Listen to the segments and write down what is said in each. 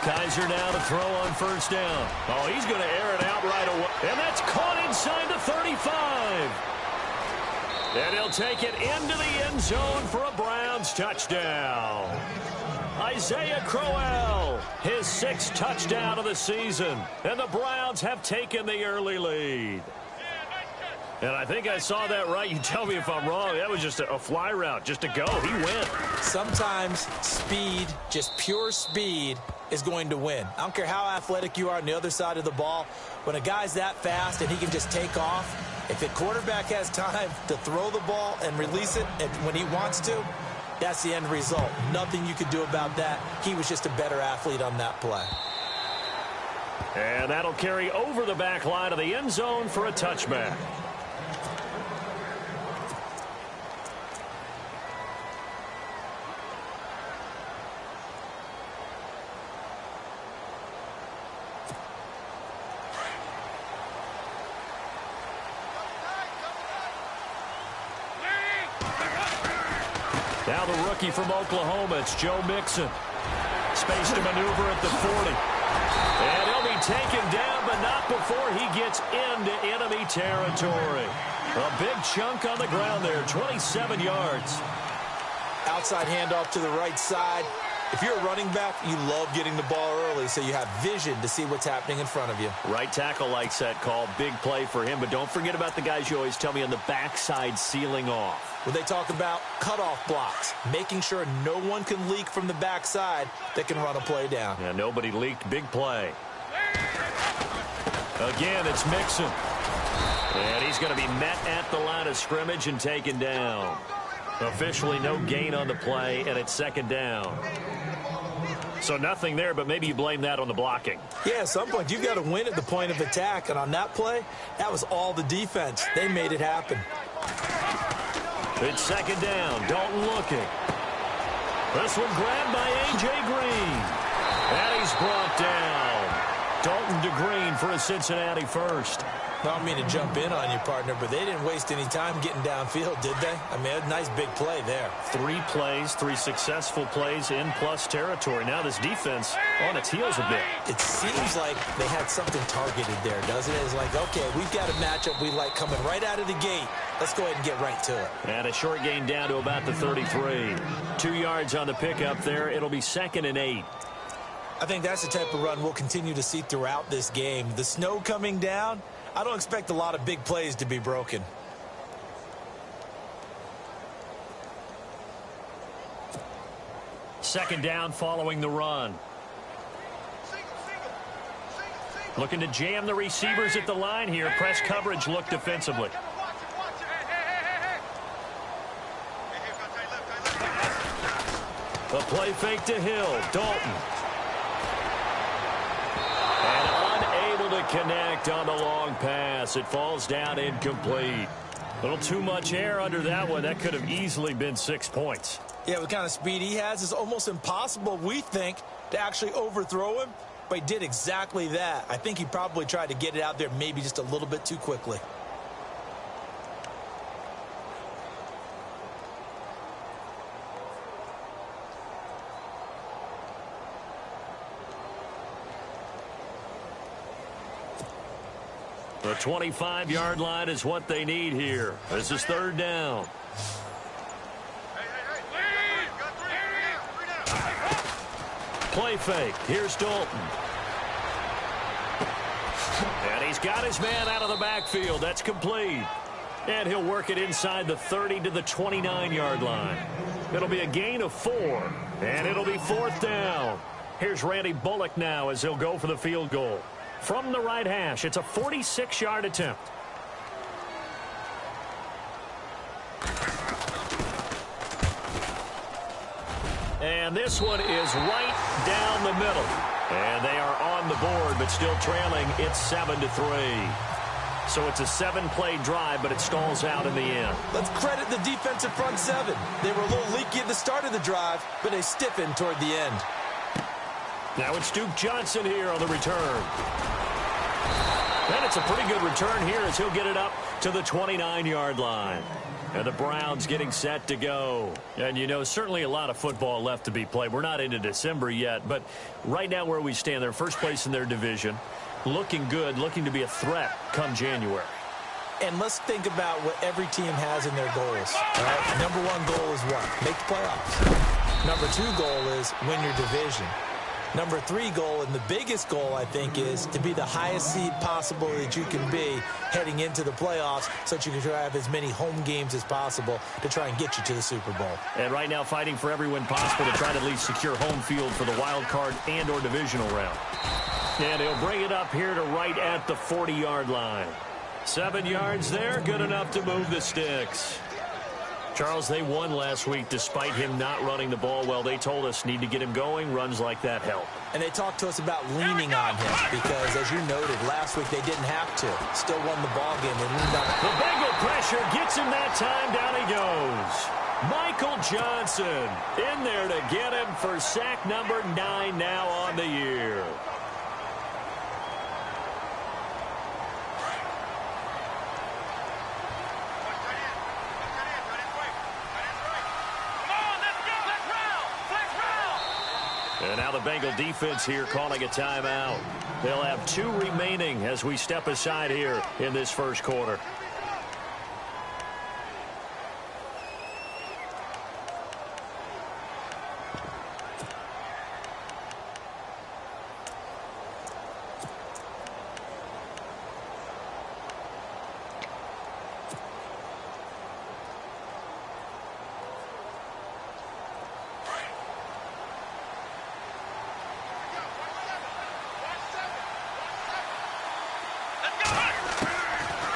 Kaiser now to throw on first down. Oh, he's going to air it out right away. And that's caught inside the 35. And he'll take it into the end zone for a Browns touchdown. Isaiah Crowell, his 6th touchdown of the season. And the Browns have taken the early lead. And I think I saw that right. You tell me if I'm wrong. That was just a fly route, just to go. He went. Sometimes speed, just pure speed, is going to win. I don't care how athletic you are on the other side of the ball. When a guy's that fast and he can just take off, if the quarterback has time to throw the ball and release it when he wants to, that's the end result. Nothing you could do about that. He was just a better athlete on that play. And that'll carry over the back line of the end zone for a touchback. Now the rookie from Oklahoma, it's Joe Mixon. Space to maneuver at the 40. And he'll be taken down, but not before he gets into enemy territory. A big chunk on the ground there, 27 yards. Outside handoff to the right side. If you're a running back, you love getting the ball early so you have vision to see what's happening in front of you. Right tackle likes that call. Big play for him, but don't forget about the guys you always tell me on the backside sealing off. When they talk about cutoff blocks, making sure no one can leak from the backside that can run a play down. Yeah, nobody leaked. Big play. Again, it's Mixon. And he's going to be met at the line of scrimmage and taken down. Officially no gain on the play, and it's 2nd down. So nothing there, but maybe you blame that on the blocking. Yeah, at some point, you've got to win at the point of attack. And on that play, that was all the defense. They made it happen. It's 2nd down. Dalton looking. This one grabbed by A.J. Green. And he's brought down. Dalton to Green for a Cincinnati first. I don't mean to jump in on you, partner, but they didn't waste any time getting downfield, did they? I mean, a nice big play there. 3 plays, 3 successful plays in plus territory. Now this defense on its heels a bit. It seems like they had something targeted there, doesn't it? It's like, okay, we've got a matchup we like coming right out of the gate. Let's go ahead and get right to it. And a short gain down to about the 33. 2 yards on the pickup there. It'll be 2nd and 8. I think that's the type of run we'll continue to see throughout this game. The snow coming down, I don't expect a lot of big plays to be broken. Second down following the run. Looking to jam the receivers at the line here. Press coverage look defensively. A play fake to Hill. Dalton. And unable to connect on the long pass. It falls down incomplete. A little too much air under that one. That could have easily been 6 points. Yeah, what kind of speed he has is almost impossible, we think, to actually overthrow him. But he did exactly that. I think he probably tried to get it out there maybe just a little bit too quickly. The 25-yard line is what they need here. This is 3rd down. Play fake. Here's Dalton. And he's got his man out of the backfield. That's complete. And he'll work it inside the 30 to the 29-yard line. It'll be a gain of 4. And it'll be 4th down. Here's Randy Bullock now as he'll go for the field goal. From the right hash, it's a 46-yard attempt. And this one is right down the middle. And they are on the board, but still trailing. It's 7-3. So it's a 7-play drive, but it stalls out in the end. Let's credit the defensive front 7. They were a little leaky at the start of the drive, but they stiffened toward the end. Now it's Duke Johnson here on the return. And it's a pretty good return here as he'll get it up to the 29-yard line. And the Browns getting set to go. And, you know, certainly a lot of football left to be played. We're not into December yet, but right now where we stand, they're first place in their division. Looking good, looking to be a threat come January. And let's think about what every team has in their goals. All right? Number one goal is what? Make the playoffs. Number two goal is win your division. Number three goal, and the biggest goal, I think, is to be the highest seed possible that you can be heading into the playoffs so that you can have as many home games as possible to try and get you to the Super Bowl. And right now fighting for every win possible to try to at least secure home field for the wild card and or divisional round. And he'll bring it up here to right at the 40-yard line. 7 yards there, good enough to move the sticks. Charles, they won last week despite him not running the ball well. They told us need to get him going. Runs like that help. And they talked to us about leaning on him because, as you noted, last week they didn't have to. Still won the ball game. They leaned on him. The Bengal pressure gets him that time. Down he goes. Michael Johnson in there to get him for sack number 9 now on the year. And now the Bengal defense here calling a timeout. They'll have 2 remaining as we step aside here in this first quarter.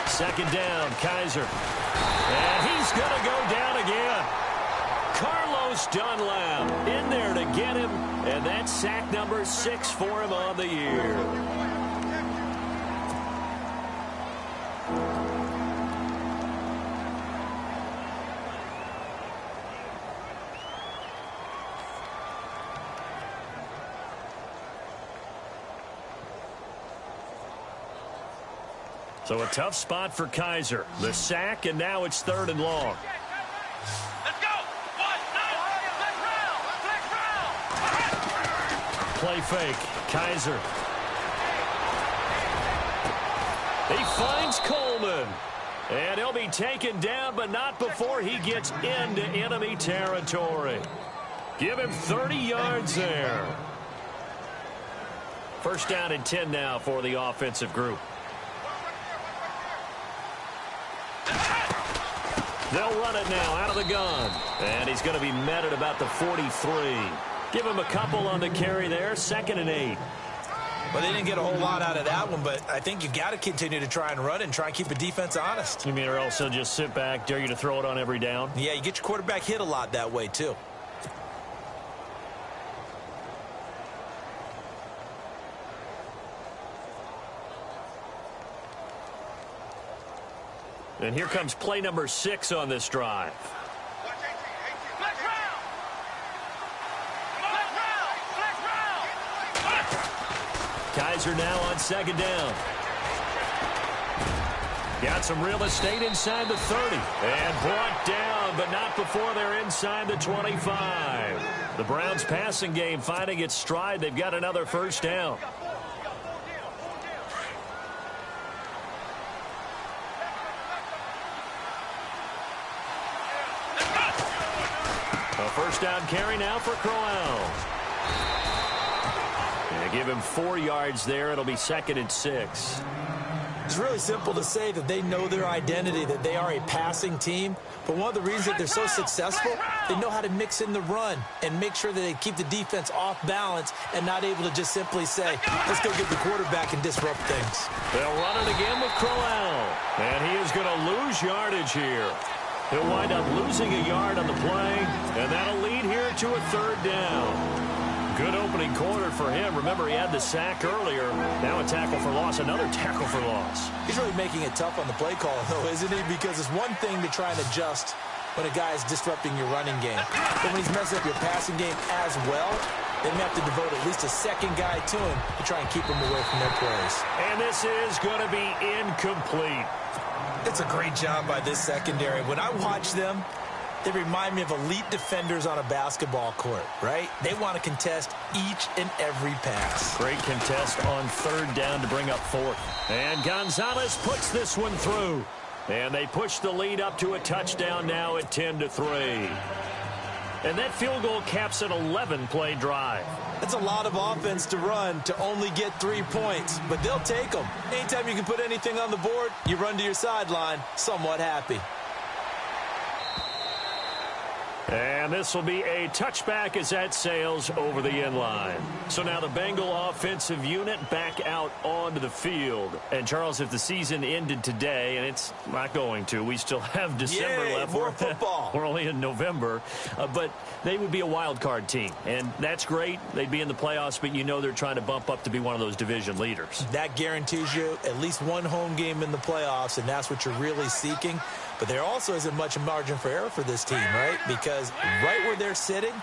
Second down, Kaiser. And he's going to go down again. Carlos Dunlap in there to get him. And that's sack number 6 for him on the year. So a tough spot for Kaiser. The sack, and now it's 3rd and long. Let's go! Play fake. Kaiser. He finds Coleman. And he'll be taken down, but not before he gets into enemy territory. Give him 30 yards there. First down and 10 now for the offensive group. They'll run it now out of the gun. And he's going to be met at about the 43. Give him a couple on the carry there. 2nd and 8. Well, they didn't get a whole lot out of that one, but I think you got to continue to try and run and try and keep a defense honest. You mean or also just sit back, dare you to throw it on every down? Yeah, you get your quarterback hit a lot that way, too. And here comes play number 6 on this drive. Kaiser now on 2nd down. Got some real estate inside the 30. And brought down, but not before they're inside the 25. The Browns passing game finding its stride. They've got another first down. A first down carry now for Crowell. And give him 4 yards there. It'll be 2nd and 6. It's really simple to say that they know their identity, that they are a passing team. But one of the reasons that they're so successful, they know how to mix in the run and make sure that they keep the defense off balance and not able to just simply say, let's go get the quarterback and disrupt things. They'll run it again with Crowell. And he is going to lose yardage here. He'll wind up losing a yard on the play, and that'll lead here to a 3rd down. Good opening quarter for him. Remember, he had the sack earlier. Now a tackle for loss, another tackle for loss. He's really making it tough on the play call, though, isn't he? Because it's one thing to try and adjust when a guy is disrupting your running game. But when he's messing up your passing game as well, they may have to devote at least a second guy to him to try and keep him away from their plays. And this is going to be incomplete. It's a great job by this secondary. When I watch them, they remind me of elite defenders on a basketball court, right? They want to contest each and every pass. Great contest on third down to bring up fourth. And Gonzalez puts this one through. And they push the lead up to a touchdown now at 10-3. And that field goal caps an 11-play drive. That's a lot of offense to run to only get 3 points, but they'll take them. Anytime you can put anything on the board, you run to your sideline somewhat happy. And this will be a touchback as that sails over the end line. So now the Bengal offensive unit back out onto the field. And, Charles, if the season ended today, and it's not going to, we still have December left. More football. We're only in November. But they would be a wild card team. And that's great. They'd be in the playoffs, but you know they're trying to bump up to be one of those division leaders. That guarantees you at least one home game in the playoffs, and that's what you're really seeking. But there also isn't much margin for error for this team, right? Because right where they're sitting,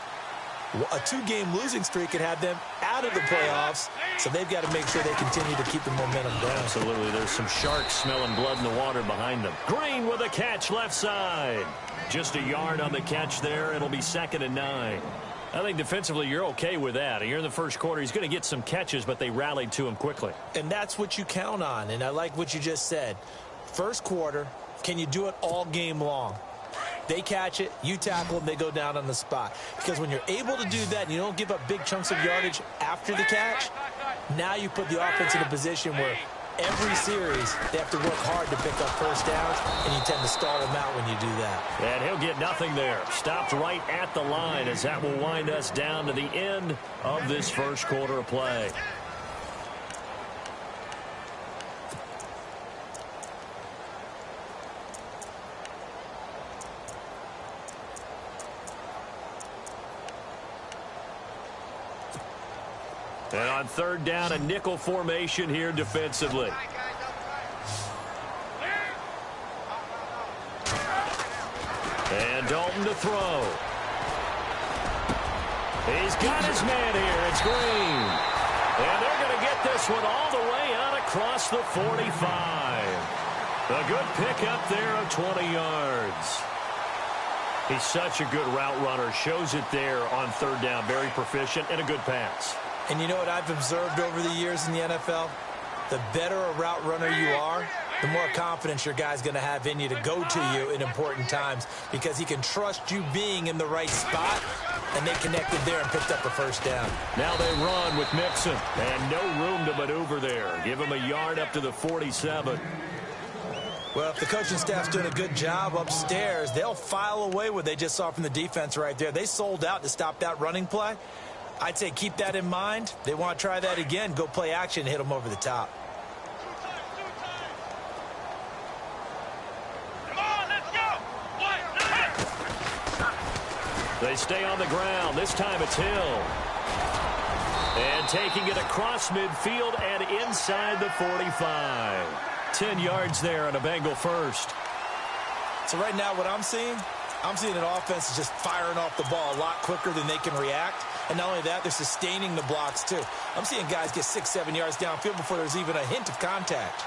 a 2-game losing streak could have them out of the playoffs, so they've got to make sure they continue to keep the momentum going. Absolutely. There's some sharks smelling blood in the water behind them. Green with a catch left side. Just a yard on the catch there. It'll be 2nd and 9. I think defensively you're okay with that. You're in the first quarter. He's going to get some catches, but they rallied to him quickly. And that's what you count on, and I like what you just said. First quarter, can you do it all game long? They catch it, you tackle them, they go down on the spot. Because when you're able to do that and you don't give up big chunks of yardage after the catch, now you put the offense in a position where every series they have to work hard to pick up first downs, and you tend to stall them out when you do that. And he'll get nothing there. Stopped right at the line as that will wind us down to the end of this first quarter of play. And on third down, a nickel formation here defensively. And Dalton to throw. He's got his man here. It's Green. And they're going to get this one all the way out across the 45. A good pickup there of 20 yards. He's such a good route runner. Shows it there on third down. Very proficient and a good pass. And you know what I've observed over the years in the NFL? The better a route runner you are, the more confidence your guy's going to have in you to go to you in important times because he can trust you being in the right spot, and they connected there and picked up a first down. Now they run with Mixon, and no room to maneuver there. Give him a yard up to the 47. Well, if the coaching staff's doing a good job upstairs, they'll file away what they just saw from the defense right there. They sold out to stop that running play. I'd say keep that in mind. They want to try that again. Go play action and hit them over the top. Come on, let's go. They stay on the ground. This time it's Hill. And taking it across midfield and inside the 45. 10 yards there on a Bengal first. So right now what I'm seeing an offense is just firing off the ball a lot quicker than they can react. And not only that, they're sustaining the blocks, too. I'm seeing guys get 6-7 yards downfield before there's even a hint of contact.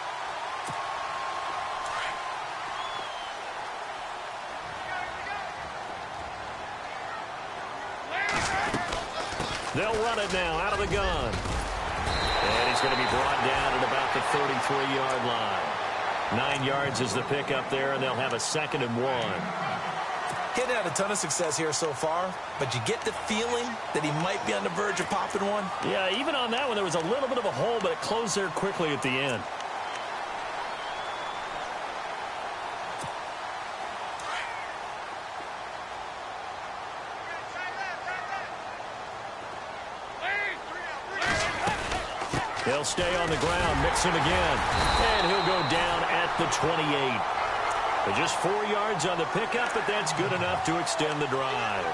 They'll run it now out of the gun. And he's going to be brought down at about the 33-yard line. 9 yards is the pickup there, and they'll have a 2nd and 1. He hadn't had a ton of success here so far, but you get the feeling that he might be on the verge of popping one. Yeah, even on that one, there was a little bit of a hole, but it closed there quickly at the end. He'll stay on the ground, Mixon again, and he'll go down at the 28. But just 4 yards on the pickup, but that's good enough to extend the drive.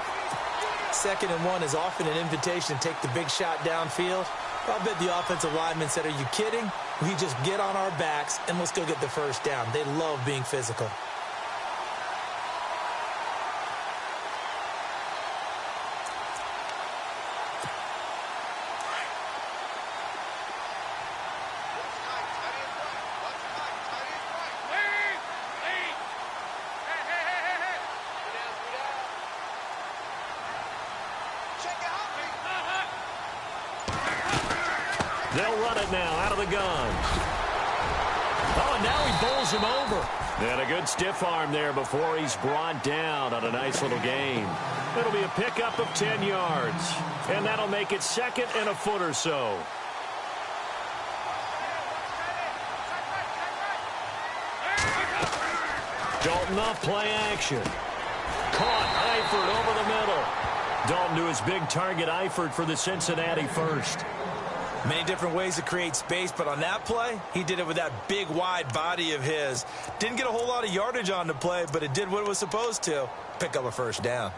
2nd and 1 is often an invitation to take the big shot downfield. I'll bet the offensive lineman said, are you kidding? We just get on our backs and let's go get the first down. They love being physical. They'll run it now out of the gun. Oh, and now he bowls him over. And a good stiff arm there before he's brought down on a nice little gain. It'll be a pickup of 10 yards. And that'll make it second and a foot or so. Dalton off play action. Caught Eifert over the middle. Dalton to his big target, Eifert, for the Cincinnati first. Many different ways to create space, but on that play, he did it with that big, wide body of his. Didn't get a whole lot of yardage on the play, but it did what it was supposed to. Pick up a first down.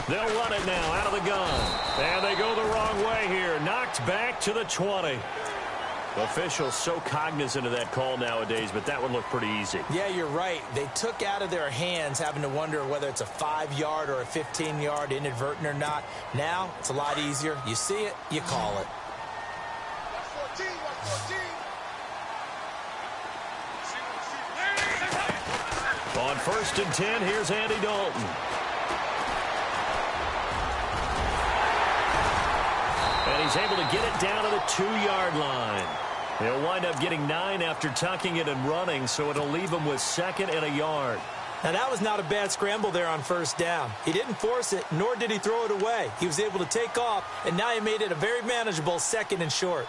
They'll run it now out of the gun. And they go the wrong way here. Knocked back to the 20. Officials so cognizant of that call nowadays, but that one looked pretty easy. Yeah, you're right. They took out of their hands having to wonder whether it's a 5-yard or a 15-yard inadvertent or not. Now, it's a lot easier. You see it, you call it. On 1st and 10, here's Andy Dalton. And he's able to get it down to the 2-yard line. He'll wind up getting 9 after tucking it and running, so it'll leave him with 2nd and a yard. Now, that was not a bad scramble there on 1st down. He didn't force it, nor did he throw it away. He was able to take off, and now he made it a very manageable 2nd and short.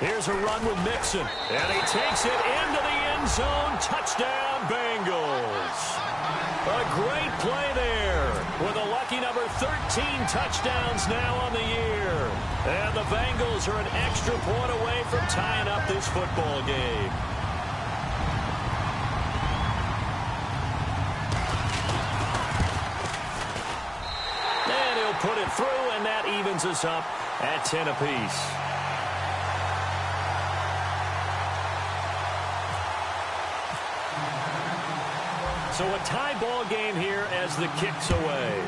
Here's a run with Mixon, and he takes it into the end zone. Touchdown, Bengals. A great play there with a lucky number 13 touchdowns now on the year. And the Bengals are an extra point away from tying up this football game. And he'll put it through, and that evens us up at 10 apiece. So a tie ball game here as the kick's away.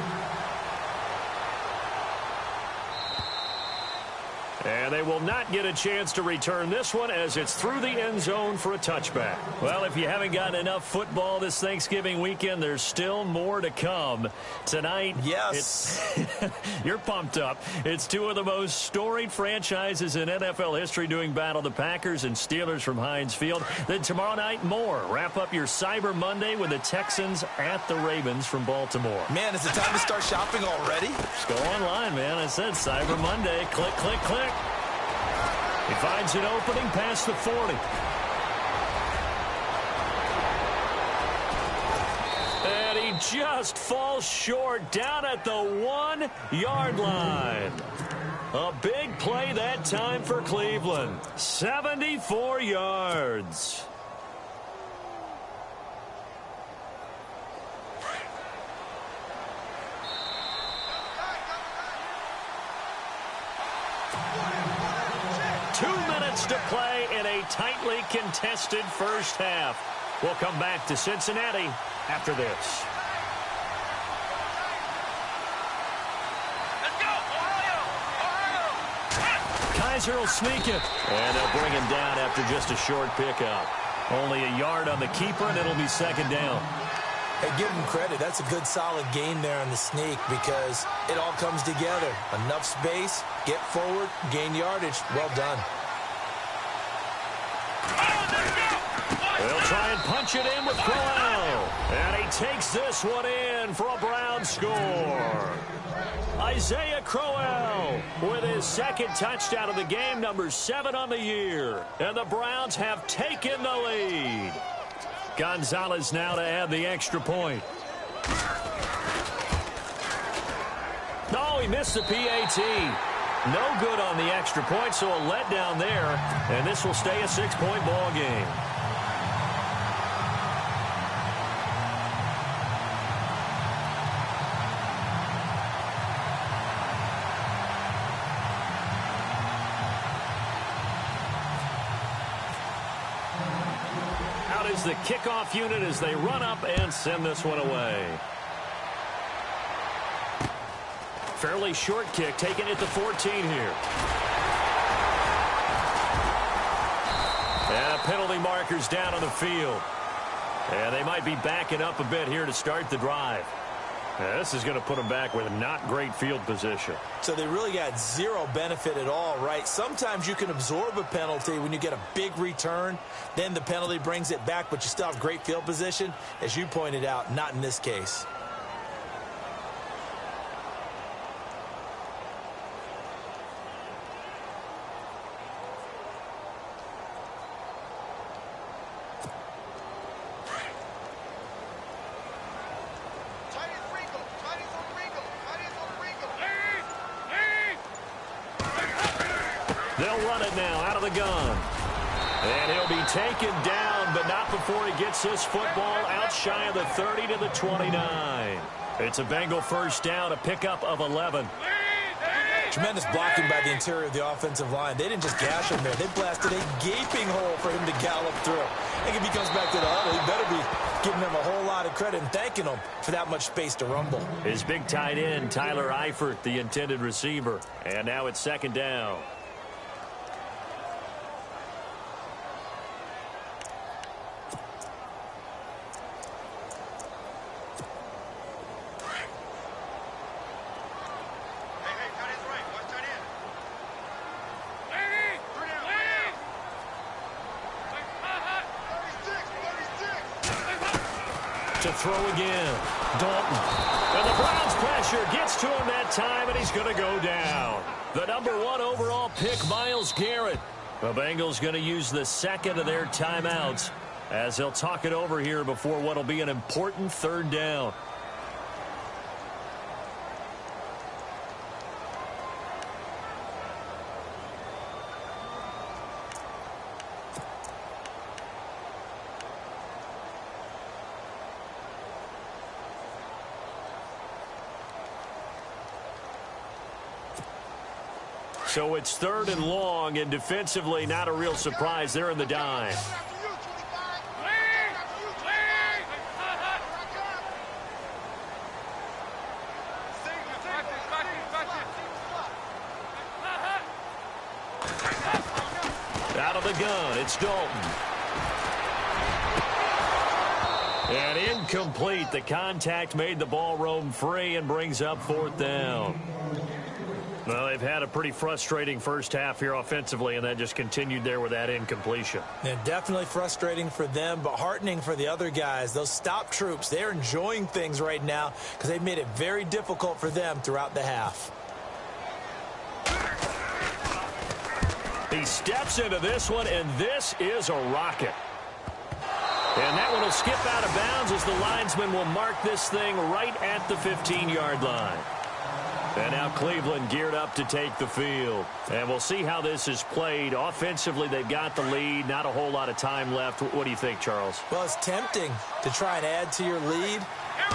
And they will not get a chance to return this one as it's through the end zone for a touchback. Well, if you haven't gotten enough football this Thanksgiving weekend, there's still more to come. Tonight, yes, you're pumped up. It's two of the most storied franchises in NFL history doing battle, the Packers and Steelers from Heinz Field. Then tomorrow night, more. Wrap up your Cyber Monday with the Texans at the Ravens from Baltimore. Man, is it time to start shopping already? Just go online, man. I said Cyber Monday. Click, click, click. He finds an opening past the 40. And he just falls short down at the 1-yard line. A big play that time for Cleveland. 74 yards. To play in a tightly contested first half. We'll come back to Cincinnati after this. Let's go, Ohio! Ohio! Kaiser will sneak it. And they'll bring him down after just a short pickup. Only a yard on the keeper, and it'll be 2nd down. Hey, give him credit. That's a good, solid game there on the sneak because it all comes together. Enough space, get forward, gain yardage. Well done. They'll try and punch it in with Crowell. And he takes this one in for a Brown score. Isaiah Crowell with his 2nd touchdown of the game, number 7 on the year. And the Browns have taken the lead. Gonzalez now to add the extra point. No, he missed the PAT. No good on the extra point, so a letdown there. And this will stay a 6-point ball game. Out is the kickoff unit as they run up and send this one away. fairly short kick, taking it to 14 here. And penalty markers down on the field. And they might be backing up a bit here to start the drive. This is going to put them back with not great field position. So they really got zero benefit at all, right? Sometimes you can absorb a penalty when you get a big return. Then the penalty brings it back, but you still have great field position. As you pointed out, not in this case. They'll run it now out of the gun. And he'll be taken down, but not before he gets this football out shy of the 30 to the 29. It's a Bengal first down, a pickup of 11. Tremendous blocking by the interior of the offensive line. They didn't just gash him there. They blasted a gaping hole for him to gallop through. I think if he comes back to the huddle, he better be giving them a whole lot of credit and thanking them for that much space to rumble. His big tight end, Tyler Eifert, the intended receiver. And now it's second down. To throw again. Dalton. And the Browns pressure gets to him that time, and he's going to go down. The #1 overall pick, Myles Garrett. The Bengals going to use the second of their timeouts as they'll talk it over here before what will be an important third down. So it's third and long, and defensively not a real surprise. They're in the dime. Out of the gun, it's Dalton. And incomplete. The contact made the ball roam free and brings up fourth down. Well, they've had a pretty frustrating first half here offensively, and that just continued there with that incompletion. And definitely frustrating for them, but heartening for the other guys. Those stop troops, they're enjoying things right now because they've made it very difficult for them throughout the half. He steps into this one, and this is a rocket. And that one will skip out of bounds as the linesman will mark this thing right at the 15-yard line. And now Cleveland geared up to take the field. And we'll see how this is played. Offensively, they've got the lead. Not a whole lot of time left. What do you think, Charles? Well, it's tempting to try and add to your lead.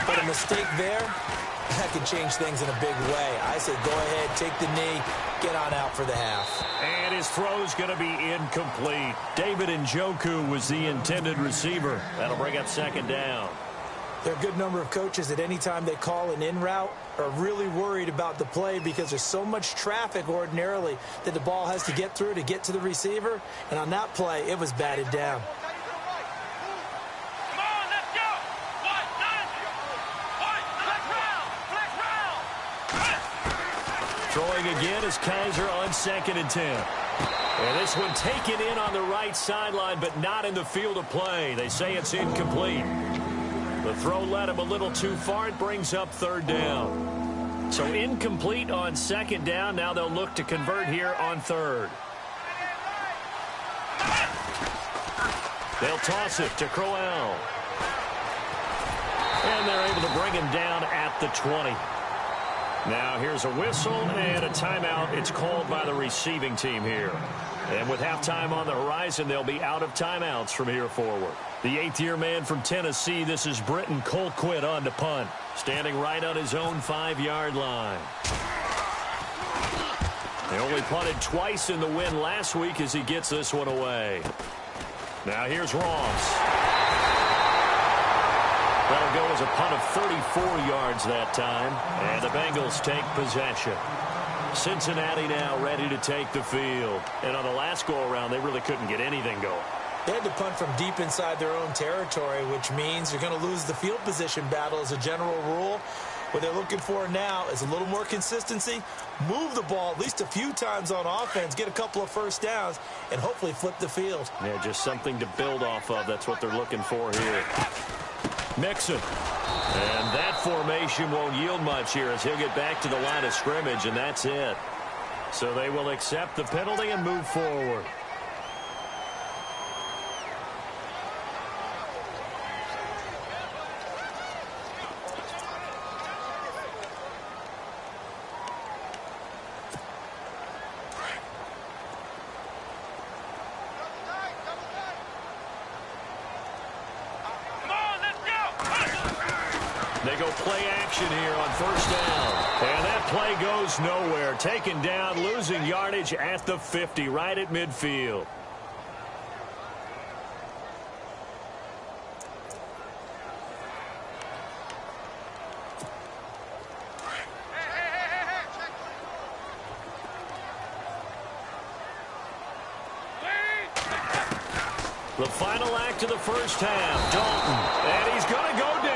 But a mistake there, that can change things in a big way. I say go ahead, take the knee, get on out for the half. And his throw's going to be incomplete. David Njoku was the intended receiver. That'll bring up second down. There are a good number of coaches at any time they call an in route are really worried about the play because there's so much traffic ordinarily that the ball has to get through to get to the receiver. And on that play, it was batted down. Come on, let's go. Throwing again is Kaiser on 2nd and 10. And this one taken in on the right sideline, but not in the field of play. They say it's incomplete. The throw led him a little too far. It brings up third down. So incomplete on second down. Now they'll look to convert here on third. They'll toss it to Crowell. And they're able to bring him down at the 20. Now here's a whistle and a timeout. It's called by the receiving team here. And with halftime on the horizon, they'll be out of timeouts from here forward. The 8th-year man from Tennessee, this is Britton Colquitt on to punt. Standing right on his own 5-yard line. They only punted twice in the win last week as he gets this one away. Now here's Ross. That'll go as a punt of 34 yards that time, and the Bengals take possession. Cincinnati now ready to take the field. And on the last go-around, they really couldn't get anything going. They had to punt from deep inside their own territory, which means you're going to lose the field position battle as a general rule. What they're looking for now is a little more consistency, move the ball at least a few times on offense, get a couple of first downs, and hopefully flip the field. Yeah, just something to build off of. That's what they're looking for here. Mixon. And that formation won't yield much here as he'll get back to the line of scrimmage, and that's it. So they will accept the penalty and move forward. They go play action here on first down. And that play goes nowhere. Taken down, losing yardage at the 50, right at midfield. The final act of the first half, Dalton, and he's going to go down.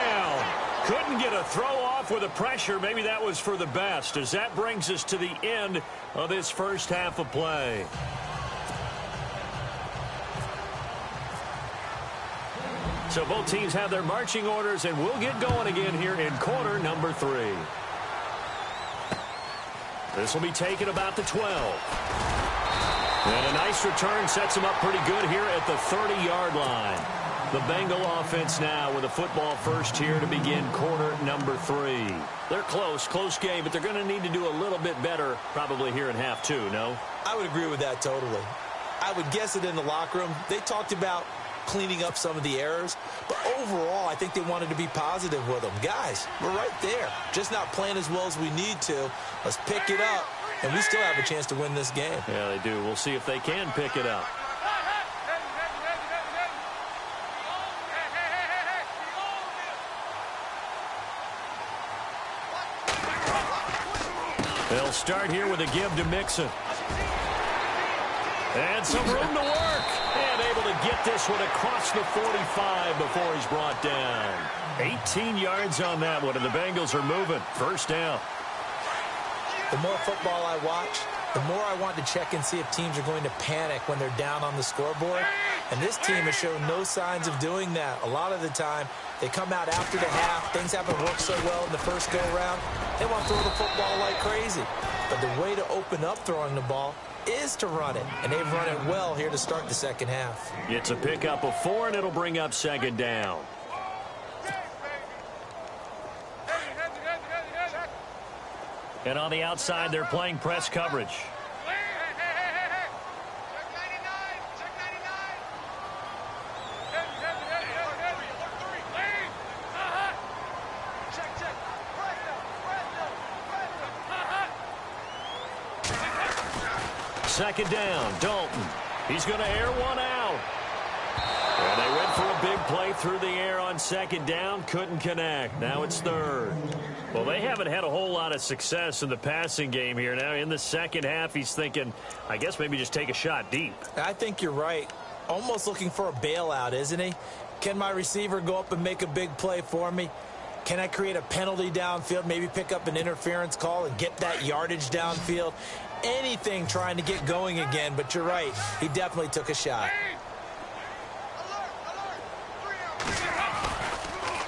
Couldn't get a throw off with the pressure. Maybe that was for the best, as that brings us to the end of this first half of play. So both teams have their marching orders, and we'll get going again here in quarter number 3. This will be taken about the 12. And a nice return sets them up pretty good here at the 30-yard line. The Bengal offense now with a football first here to begin quarter number 3. They're close game, but they're going to need to do a little bit better probably here in half 2, no? I would agree with that totally. I would guess it in the locker room. They talked about cleaning up some of the errors, but overall I think they wanted to be positive with them. Guys, we're right there. Just not playing as well as we need to. Let's pick it up, and we still have a chance to win this game. Yeah, they do. We'll see if they can pick it up. They'll start here with a give to Mixon. And some room to work. And able to get this one across the 45 before he's brought down. 18 yards on that one, and the Bengals are moving. First down. The more football I watch, the more I want to check and see if teams are going to panic when they're down on the scoreboard. And this team has shown no signs of doing that. A lot of the time, they come out after the half. Things haven't worked so well in the first go-around. They want to throw the football like crazy. But the way to open up throwing the ball is to run it. And they've run it well here to start the second half. It's a pickup of 4, and it'll bring up second down. And on the outside, they're playing press coverage. Second down, Dalton. He's going to air one out. And they went for a big play through the air on second down. Couldn't connect. Now it's third. Well, they haven't had a whole lot of success in the passing game here. Now in the second half, he's thinking, I guess maybe just take a shot deep. I think you're right. Almost looking for a bailout, isn't he? Can my receiver go up and make a big play for me? Can I create a penalty downfield, maybe pick up an interference call and get that yardage downfield? Anything trying to get going again, but you're right. He definitely took a shot.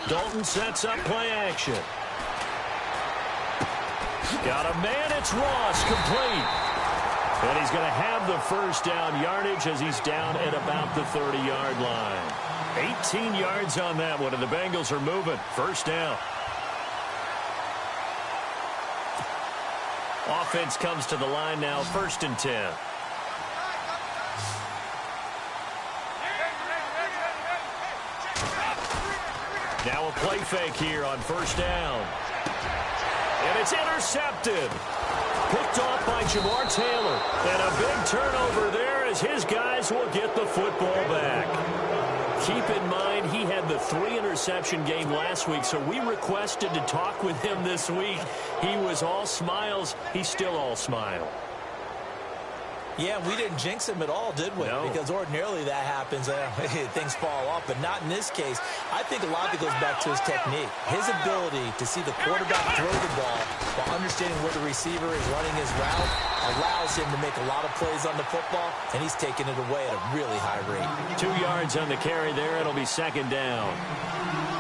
Dalton sets up play action. Got a man, it's Ross, complete. And he's going to have the first down yardage as he's down at about the 30-yard line. 18 yards on that one, and the Bengals are moving. First down. Offense comes to the line now, 1st and 10. Now a play fake here on first down. And it's intercepted. Picked off by Jamar Taylor. And a big turnover there as his guys will get the football back. Keep in mind, he had the 3-interception game last week, so we requested to talk with him this week. He was all smiles. He's still all smile. Yeah, we didn't jinx him at all, did we? No. Because ordinarily that happens. Things fall off, but not in this case. I think a lot of it goes back to his technique. His ability to see the quarterback throw the ball while understanding where the receiver is running his route allows him to make a lot of plays on the football, and he's taking it away at a really high rate. 2 yards on the carry there. It'll be second down.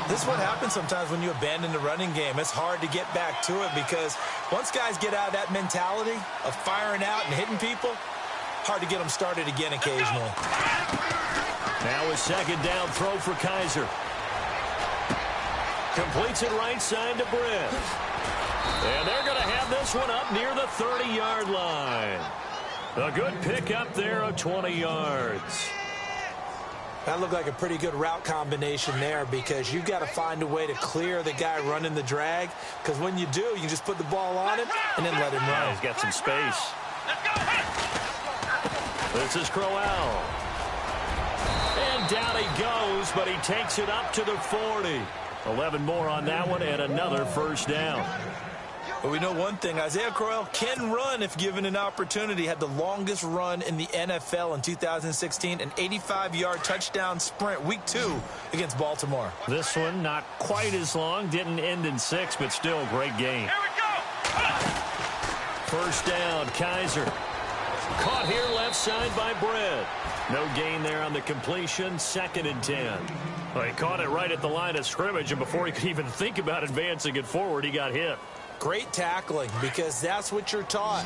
This is what happens sometimes when you abandon the running game. It's hard to get back to it because once guys get out of that mentality of firing out and hitting people, hard to get them started again occasionally. Now a second down throw for Kaiser. Completes it right side to Britt. And they're going to have this one up near the 30-yard line. A good pickup there of 20 yards. That looked like a pretty good route combination there because you've got to find a way to clear the guy running the drag, because when you do, you can just put the ball on him and then let him run. Yeah, he's got some space. This is Crowell. And down he goes, but he takes it up to the 40. 11 more on that one and another first down. But we know one thing, Isaiah Crowell can run if given an opportunity. Had the longest run in the NFL in 2016, an 85-yard touchdown sprint, week 2 against Baltimore. This one not quite as long, didn't end in 6, but still a great game. Here we go. First down, Kaiser. Caught here left side by Britt. No gain there on the completion, 2nd and 10. Well, he caught it right at the line of scrimmage, and before he could even think about advancing it forward, he got hit. Great tackling, because that's what you're taught.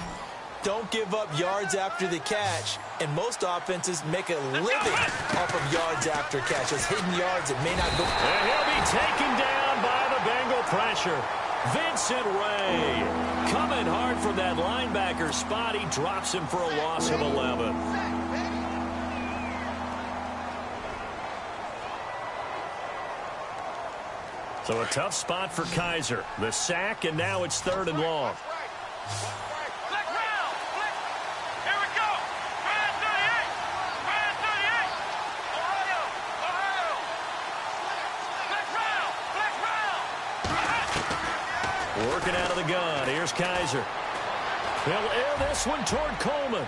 Don't give up yards after the catch, and most offenses make a living off of yards after catches, hidden yards that may not go. And he'll be taken down by the Bengal pressure. Vincent Ray coming hard from that linebacker spot. He drops him for a loss of 11. So a tough spot for Kaiser. The sack, and now it's 3rd and long. Flick round. Flick. Here we go. Brand 38. Brand 38. Ohio. Ohio. Flick round. Flick round. Working out of the gun. Here's Kaiser. He'll air this one toward Coleman.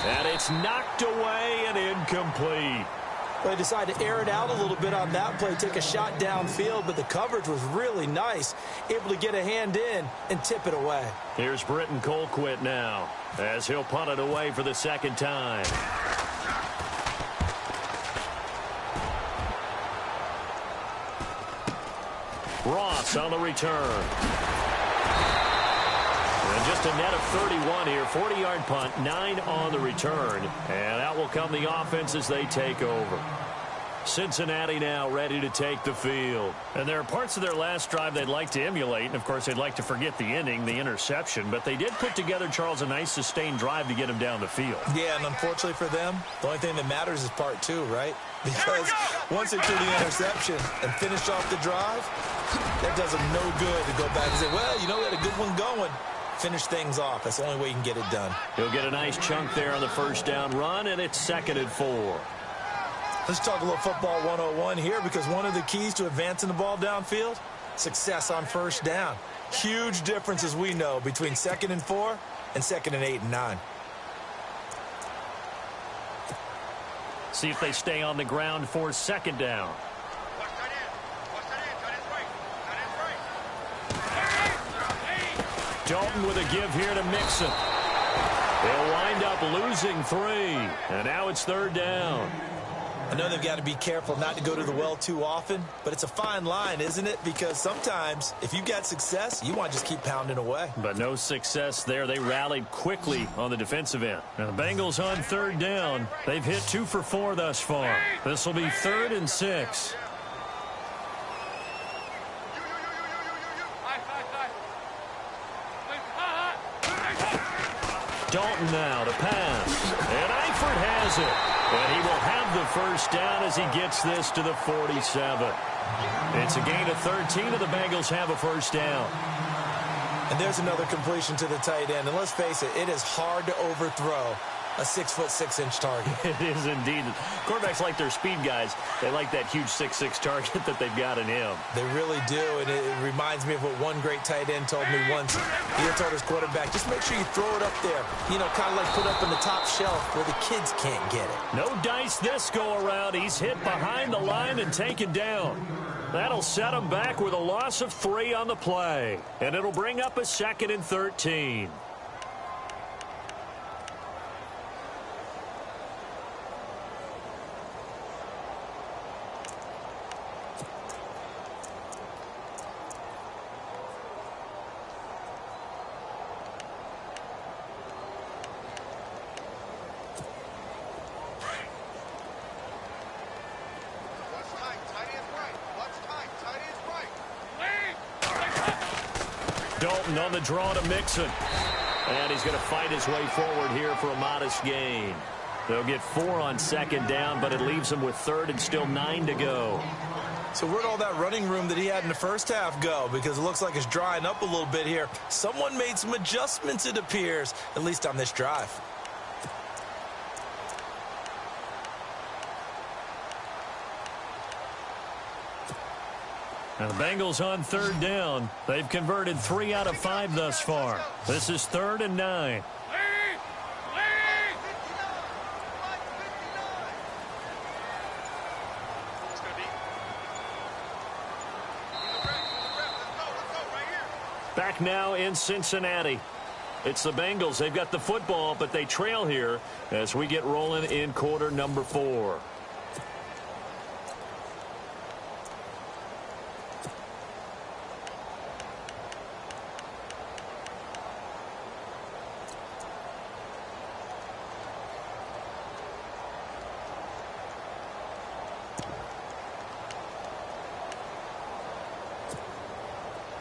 And it's knocked away and incomplete. They decided to air it out a little bit on that play, take a shot downfield, but the coverage was really nice, able to get a hand in and tip it away. Here's Britton Colquitt now, as he'll punt it away for the 2nd time. Ross on the return. And just a net of 31 here, 40-yard punt, 9 on the return. And out will come the offense as they take over. Cincinnati now ready to take the field. And there are parts of their last drive they'd like to emulate. And, of course, they'd like to forget the inning, the interception. But they did put together, Charles, a nice sustained drive to get him down the field. Yeah, and unfortunately for them, the only thing that matters is part 2, right? Because once they threw the interception and finished off the drive, that does them no good to go back and say, well, you know, we had a good one going. Finish things off. That's the only way you can get it done. He'll get a nice chunk there on the first down run, and it's 2nd and 4. Let's talk a little football 101 here, because one of the keys to advancing the ball downfield, success on first down. Huge difference, as we know, between 2nd and 4 and 2nd and 8 and 9. See if they stay on the ground for 2nd down. Watch that in. Watch that in. That is right. That is right. Dalton with a give here to Mixon. They'll wind up losing 3. And now it's 3rd down. I know they've got to be careful not to go to the well too often, but it's a fine line, isn't it? Because sometimes, if you've got success, you want to just keep pounding away. But no success there. They rallied quickly on the defensive end. Now the Bengals on 3rd down. They've hit 2 for 4 thus far. This will be 3rd and 6. Dalton now to pass. And Eifert has it. And he will have the first down as he gets this to the 47. It's a gain of 13, and the Bengals have a first down. And there's another completion to the tight end. And let's face it, it is hard to overthrow a 6'6" target. It is indeed. Quarterbacks like their speed guys. They like that huge 6'6" target that they've got in him. They really do, and it reminds me of what one great tight end told me once. He had told his quarterback, just make sure you throw it up there. You know, kind of like put up in the top shelf where the kids can't get it. No dice this go-around. He's hit behind the line and taken down. That'll set him back with a loss of 3 on the play. And it'll bring up a 2nd and 13. Dalton on the draw to Mixon. And he's going to fight his way forward here for a modest gain. They'll get 4 on 2nd down, but it leaves him with 3rd and still 9 to go. So where'd all that running room that he had in the first half go? Because it looks like it's drying up a little bit here. Someone made some adjustments, it appears, at least on this drive. And the Bengals on 3rd down. They've converted 3 out of 5 thus far. This is 3rd and 9. Back now in Cincinnati. It's the Bengals. They've got the football, but they trail here as we get rolling in quarter number 4.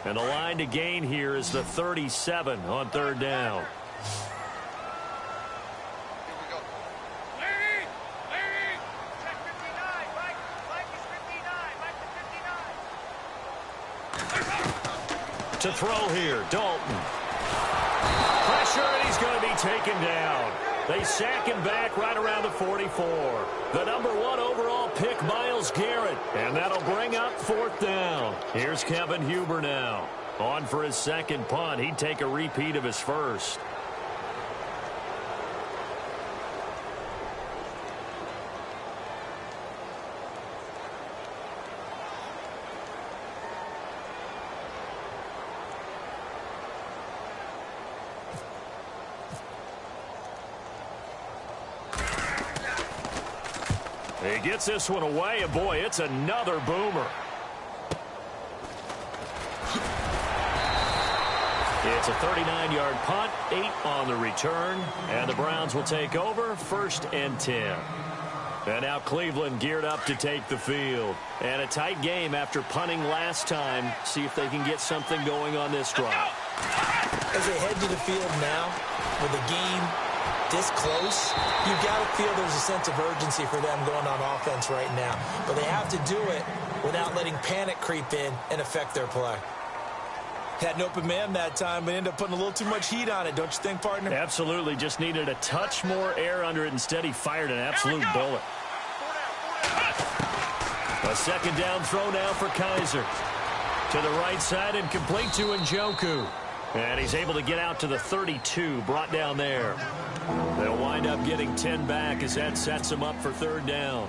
And the line to gain here is the 37 on 3rd down. To throw here, Dalton. Pressure, and he's going to be taken down. They sack him back right around the 44. The number 1 overall pick, Myles Garrett. And that'll bring up 4th down. Here's Kevin Huber now. On for his 2nd punt. He'd take a repeat of his first. He gets this one away, and boy, it's another boomer. It's a 39-yard punt, 8 on the return, and the Browns will take over, 1st and 10. And now Cleveland geared up to take the field. And a tight game after punting last time. See if they can get something going on this drive. As they head to the field now, with the game this close, you've got to feel there's a sense of urgency for them going on offense right now. But they have to do it without letting panic creep in and affect their play. Had an open man that time, but ended up putting a little too much heat on it, don't you think, partner? Absolutely. Just needed a touch more air under it. Instead, he fired an absolute bullet. A 2nd down throw now for Kaiser. To the right side and complete to Njoku. And he's able to get out to the 32, brought down there. They'll wind up getting 10 back as that sets him up for 3rd down.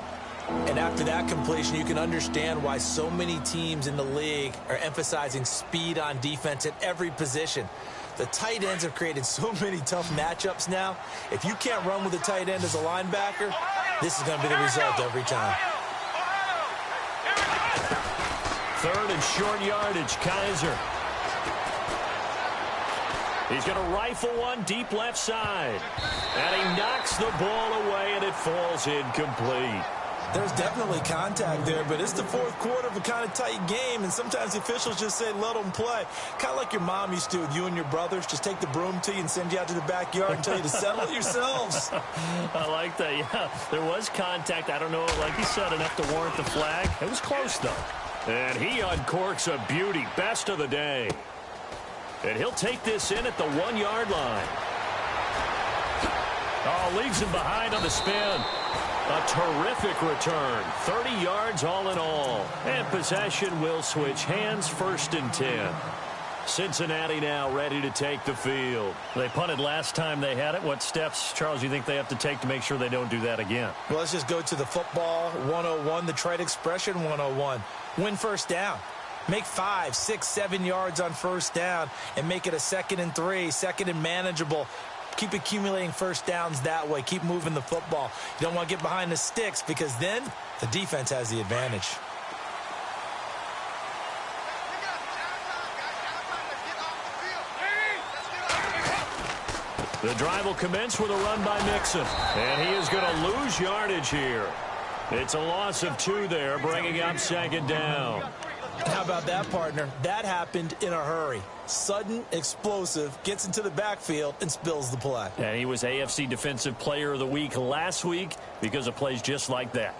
And after that completion, you can understand why so many teams in the league are emphasizing speed on defense at every position. The tight ends have created so many tough matchups now. If you can't run with a tight end as a linebacker, this is going to be the result every time. 3rd and short yardage, Kaiser. He's going to rifle one deep left side. And he knocks the ball away, and it falls incomplete. There's definitely contact there, but it's the 4th quarter of a kind of tight game, and sometimes the officials just say, let them play. Kind of like your mom used to with you and your brothers. Just take the broom to you and send you out to the backyard and tell you to settle it yourselves. I like that, yeah. There was contact. I don't know, like you said, enough to warrant the flag. It was close, though. And he uncorks a beauty. Best of the day. And he'll take this in at the 1-yard line. Oh, leaves him behind on the spin. A terrific return. 30 yards all in all. And possession will switch hands, 1st and 10. Cincinnati now ready to take the field. They punted last time they had it. What steps, Charles, do you think they have to take to make sure they don't do that again? Well, let's just go to the football 101, the trade expression 101. Win 1st down. Make 5, 6, 7 yards on 1st down and make it a 2nd and 3, 2nd and manageable. Keep accumulating 1st downs that way. Keep moving the football. You don't want to get behind the sticks because then the defense has the advantage. The drive will commence with a run by Mixon. And he is going to lose yardage here. It's a loss of 2 there, bringing up 2nd down. How about that, partner? That happened in a hurry. Sudden, explosive, gets into the backfield, and spills the play. And he was AFC Defensive Player of the Week last week because of plays just like that.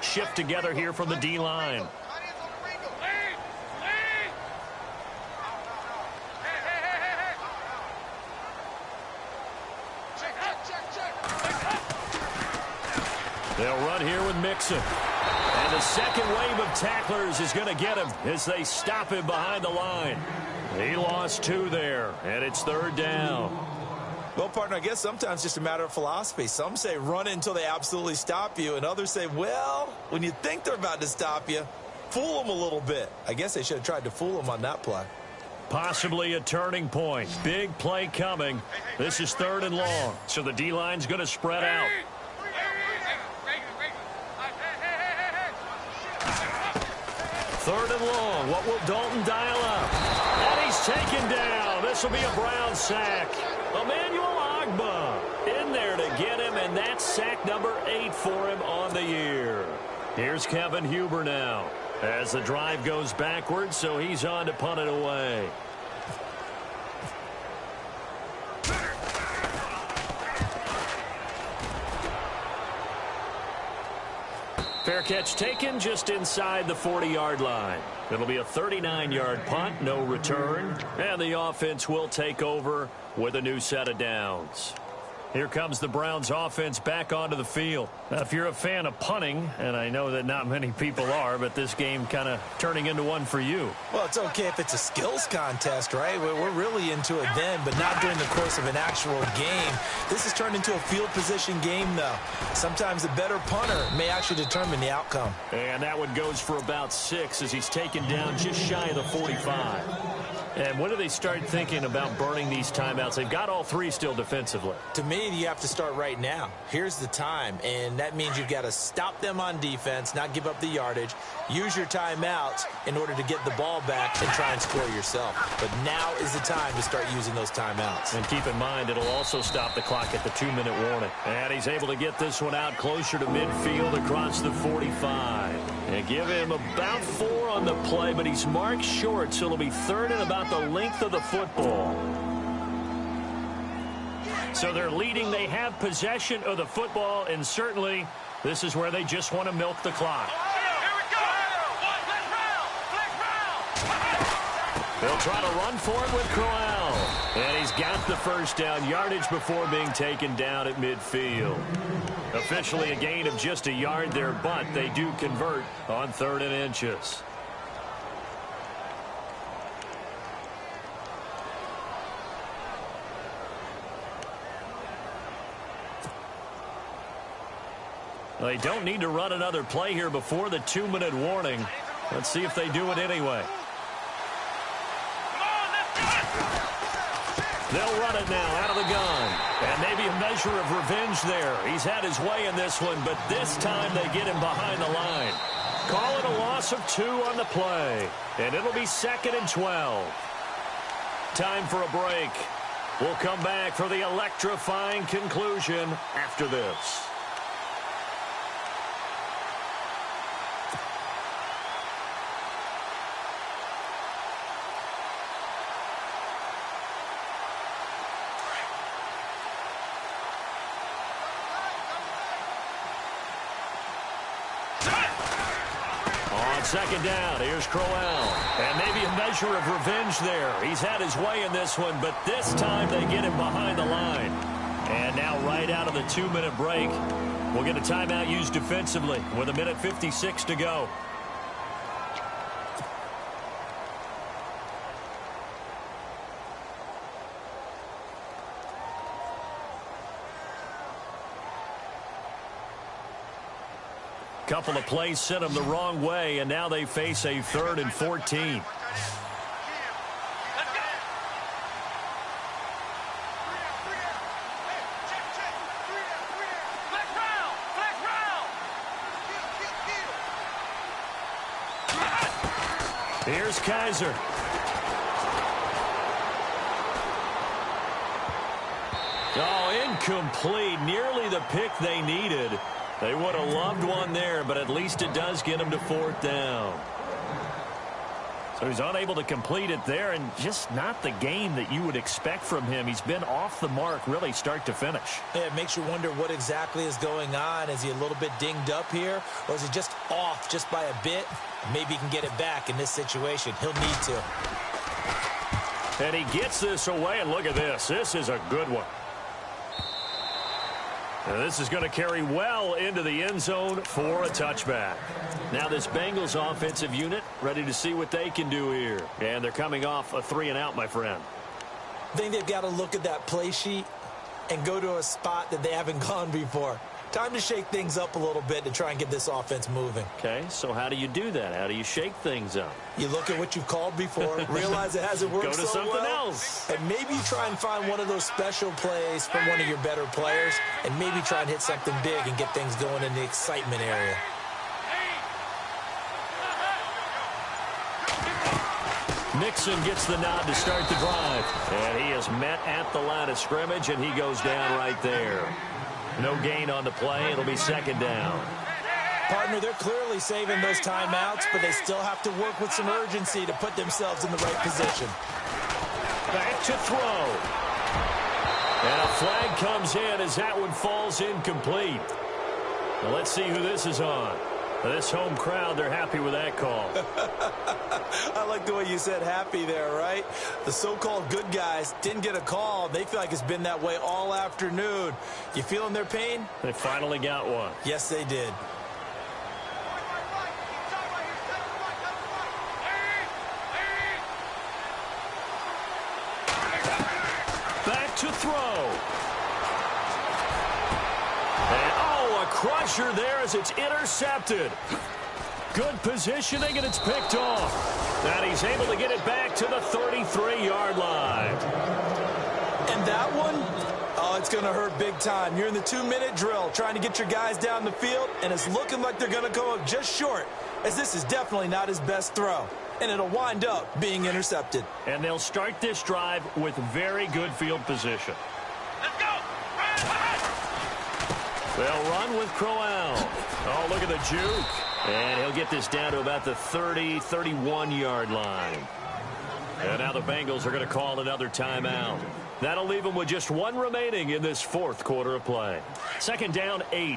Shift together here from the D-line. They'll run here with Mixon. And the second wave of tacklers is going to get him as they stop him behind the line. He lost 2 there, and it's 3rd down. Well, partner, I guess sometimes it's just a matter of philosophy. Some say run it until they absolutely stop you, and others say, well, when you think they're about to stop you, fool them a little bit. I guess they should have tried to fool them on that play. Possibly a turning point. Big play coming. This is 3rd and long, so the D-line's going to spread out. 3rd and long. What will Dalton dial up? And he's taken down. This will be a Brown sack. Emmanuel Ogbah in there to get him, and that's sack number 8 for him on the year. Here's Kevin Huber now as the drive goes backwards, so he's on to punt it away. Fair catch taken just inside the 40-yard line. It'll be a 39-yard punt, no return, and the offense will take over with a new set of downs. Here comes the Browns offense back onto the field. Now, if you're a fan of punting, and I know that not many people are, but this game kind of turning into one for you. Well, it's okay if it's a skills contest, right? We're really into it then, but not during the course of an actual game. This has turned into a field position game, though. Sometimes the better punter may actually determine the outcome. And that one goes for about 6 as he's taken down just shy of the 45. And when do they start thinking about burning these timeouts? They've got all 3 still defensively. To me, you have to start right now. Here's the time, and that means you've got to stop them on defense, not give up the yardage, use your timeouts in order to get the ball back and try and score yourself. But now is the time to start using those timeouts. And keep in mind, it'll also stop the clock at the 2-minute warning. And he's able to get this one out closer to midfield across the 45. And give him about 4 on the play, but he's marked short, so it'll be 3rd and about the length of the football. So they're leading. They have possession of the football, and certainly this is where they just want to milk the clock. They'll try to run for it with Crowell. And he's got the 1st down yardage before being taken down at midfield. Officially a gain of just a yard there, but they do convert on 3rd and inches. They don't need to run another play here before the 2-minute warning. Let's see if they do it anyway. They'll run it now out of the gun. And maybe a measure of revenge there. He's had his way in this one, but this time they get him behind the line. Call it a loss of 2 on the play. And it'll be 2nd and 12. Time for a break. We'll come back for the electrifying conclusion after this. second down. Here's Crowell. And maybe a measure of revenge there. He's had his way in this one, but this time they get him behind the line. And now right out of the 2-minute break, we'll get a timeout used defensively with 1:56 to go. Couple of plays sent them the wrong way, and now they face a 3rd and 14. Here's Kaiser. Oh, incomplete. Nearly the pick they needed. They would have loved one there, but at least it does get him to 4th down. So he's unable to complete it there, and just not the game that you would expect from him. He's been off the mark really start to finish. Yeah, it makes you wonder what exactly is going on. Is he a little bit dinged up here, or is he just off just by a bit? Maybe he can get it back in this situation. He'll need to. And he gets this away, and look at this. This is a good one. And this is going to carry well into the end zone for a touchback. Now this Bengals offensive unit ready to see what they can do here. And they're coming off a 3-and-out, my friend. I think they've got to look at that play sheet and go to a spot that they haven't gone before. Time to shake things up a little bit to try and get this offense moving. Okay, so how do you do that? How do you shake things up? You look at what you've called before, realize it hasn't worked so well. Go to something else. And maybe you try and find one of those special plays from one of your better players, and maybe try and hit something big and get things going in the excitement area. Nixon gets the nod to start the drive. And he is met at the line of scrimmage, and he goes down right there. No gain on the play. It'll be 2nd down. Partner, they're clearly saving those timeouts, but they still have to work with some urgency to put themselves in the right position. Back to throw. And a flag comes in as that one falls incomplete. Now let's see who this is on. This home crowd, they're happy with that call. I like the way you said happy there, right? The so-called good guys didn't get a call. They feel like it's been that way all afternoon. You feeling their pain? They finally got one. Yes, they did. Back to throw. And, oh, a crusher there as it's intercepted. Good positioning, and it's picked off. And he's able to get it back to the 33-yard line. And that one, oh, it's going to hurt big time. You're in the 2-minute drill trying to get your guys down the field, and it's looking like they're going to go up just short, as this is definitely not his best throw. And it'll wind up being intercepted. And they'll start this drive with very good field position. Let's go! They'll run with Crowell. Oh, look at the juke. And he'll get this down to about the 30, 31-yard line. And now the Bengals are going to call another timeout. That'll leave them with just one remaining in this 4th quarter of play. 2nd down, 8.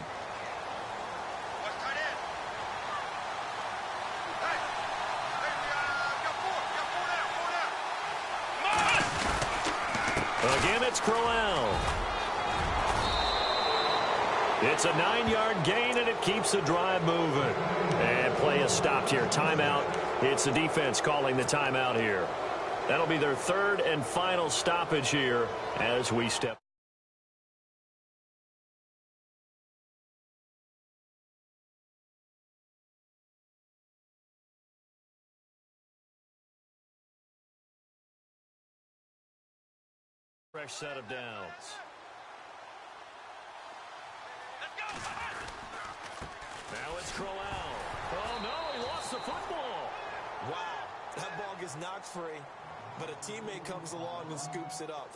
Again, it's Crowell. It's a 9-yard gain, and it keeps the drive moving. And play is stopped here. Timeout. It's the defense calling the timeout here. That'll be their 3rd and final stoppage here as we step. Fresh set of downs. Now it's Crowell. Oh, no, he lost the football. Wow, that ball gets knocked free, but a teammate comes along and scoops it up.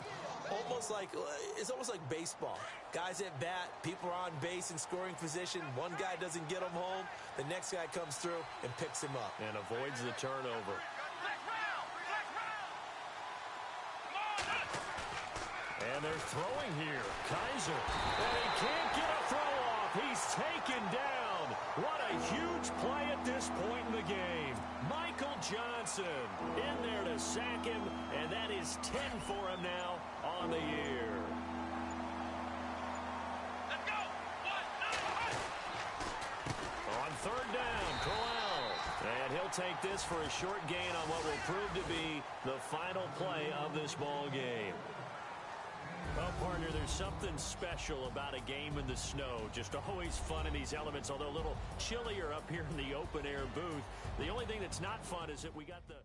It's almost like baseball. Guys at bat, people are on base in scoring position. One guy doesn't get him home. The next guy comes through and picks him up. And avoids the turnover. And they're throwing here. Kaiser. And he can't get a throw off. He's taken down. What a huge play at this point in the game. Michael Johnson in there to sack him, and that is 10 for him now on the year. Let's go. 1, 2, 3. On third down, Corral. And he'll take this for a short gain on what will prove to be the final play of this ball game. Well, partner, there's something special about a game in the snow. Just always fun in these elements, although a little chillier up here in the open-air booth. The only thing that's not fun is that we got the...